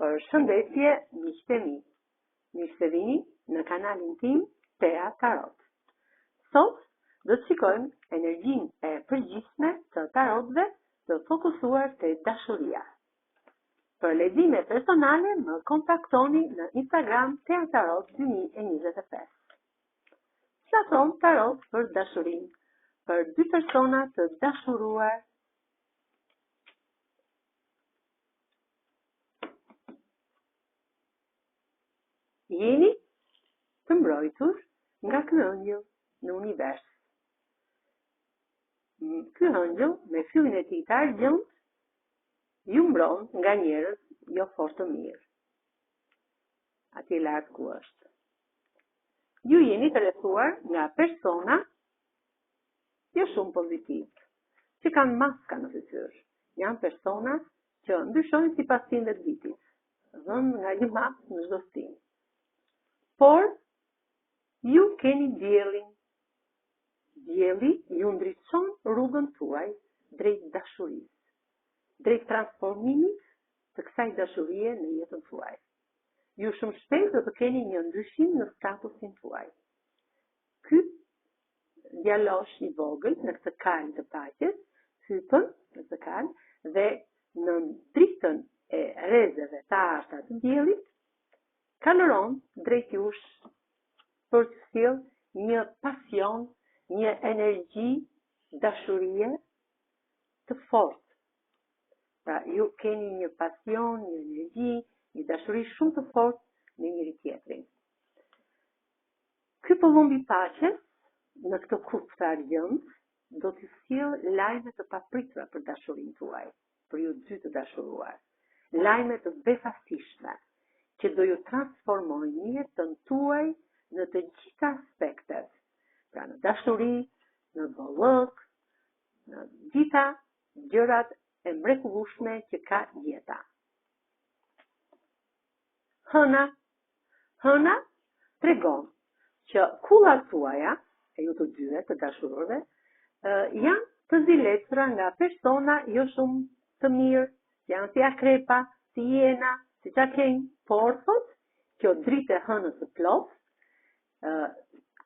Për shëndetje, miqtë e mi. Mirë se vini në kanalin tim Tea Tarot. Sot do të shikojmë energjinë e përgjithshme të tarotëve të fokusuar te dashuria. Për lexime personale më kontaktoni në Instagram Tea Tarot 2025. Platon tarot për dashurinë, për dy persona të dashuruar. Jeni të mbrojtur nga ky ëngjëll në univers. Ky ëngjëll me fyllin e tij të argjend ju mbron nga njerëz jo fort të mirë. Atje lart ku është. Ju jeni të rrethuar nga persona jo shumë pozitiv, që kanë maska në fytyrë. Janë persona që ndryshojnë sipas stinëve të vitit, dhënë nga një maskë në çdo stinë. Por, ju keni diellin. Dielli ju ndriçon rrugën tuaj drejt dashurisë, drejt transformimit të kësaj dashurie në jetën tuaj. Ju shumë shpejt do të keni një ndryshim në statusin tuaj. Ky djalosh i vogël në këtë kalë të paqes, hypën në këtë kalë dhe në dritën e rrezeve të arta të diellit, kaloron drejt jush për të sjellë një pasion, një energji, dashurie të fortë. Pra, ju keni një pasion, një energji, një dashuri shumë të fortë me njëri tjetrin. Ky pëllumb i paqes në këtë kupë të argjend do të sjellë lajme të papritura për dashurinë tuaj, për ju dy të dashuruar. Lajme të befasishme që do ju transformojnë jetën tuaj në të gjitha aspektet. Pra në dashuri, në bollëk, në gjitha gjërat e mrekullueshme që ka jeta. Hëna tregon që kullat tuaja, e ju të dyve të dashurorëve, janë të zilecura nga persona jo shumë të mirë, janë si akrepa, si hiena, si çakenj, por thot, kjo dritë e hënës së plot,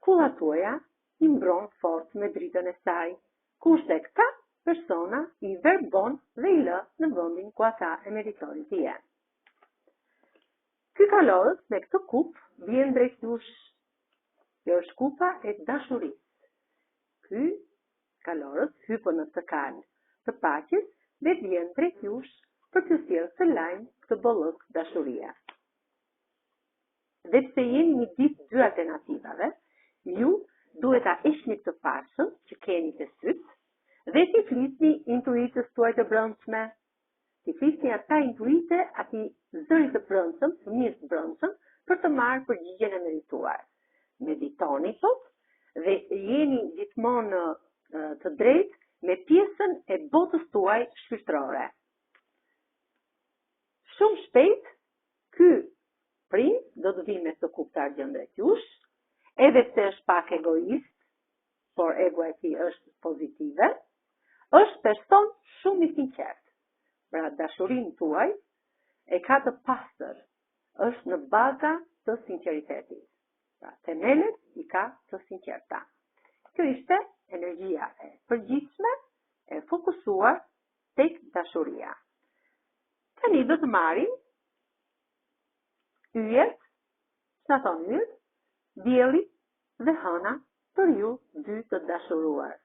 kullat tuaja i mbron fort me dritën e saj, kurse këta persona i verbon dhe i lë në vendin ku ata e meritojnë të jenë. Ky kalorës me këtë kup vjen drejt jush. Kjo është kupa e dashurisë. Ky kalorës hypën në këtë kalë të paqes dhe vjen drejt jush për të sjellë këtë lajm, këtë bollëk dashuria. Dhe pse jeni një ditë dy alternativave, ju duhet ta heqni këtë pashën që keni të syt dhe t'i flisni intuitës tuaj të brendshme. T'i flisni ata intuite, ati zërit të brendshëm, fëmijës të brendshëm, për të marrë përgjigjen e merituar. Meditoni sot dhe jeni gjithmonë të drejtë me pjesën e botës tuaj shpirtërore. Shumë shpejt, ky princ do të vinë me këtë kupë të argjend drejt jush, edhe pse është pak egoist, por egoja e tij është pozitive, është person shumë i sinqert. Pra dashurinë tuaj e ka të pastër, është në baza të sinqeritetit. Pra themelet i ka të sinqerta. Kjo ishte energjia e përgjithshme e fokusuar tek dashuria. Tani do të marrim yjet, çfarë thonë yjet, dielli dhe hëna për ju dy të dashuruar.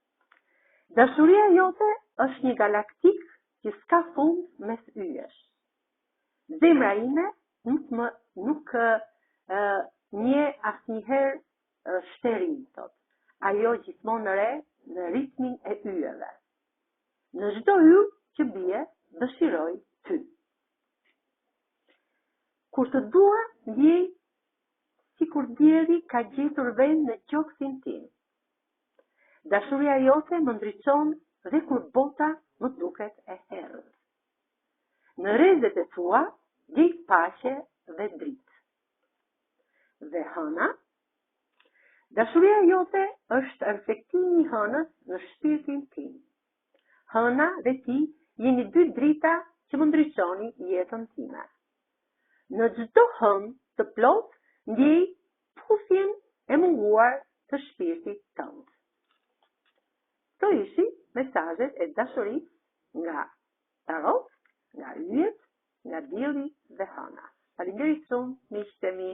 Dashuria jote është një galaktik që s'ka fund mes yjesh. Zemra ime nuk nje asnjëherë shterim, thot. Ajo gjithmonë në re në ritmin e yjeve. Në çdo yje që bie, dëshiroj ty. Kur të dua, ndjej sikur dielli ka gjetur vend në qoksin tim. Dashuria jote më ndriçon dhe kur bota më duket e errët. Në rrezet e tua gjej paqe dhe dritë. Dhe hëna, dashuria jote është reflektimi i hënës në shpirtin tim. Hëna dhe ti jeni dy drita që më ndriçoni jetën time. Në çdo hënë të plot, ndjej puthjen e munguar të shpirtit tënd. Këto ishin mesazhet e dashurisë nga tarot, nga yjet, nga dielli dhe hëna. Faleminderit shumë, miqtë e mi.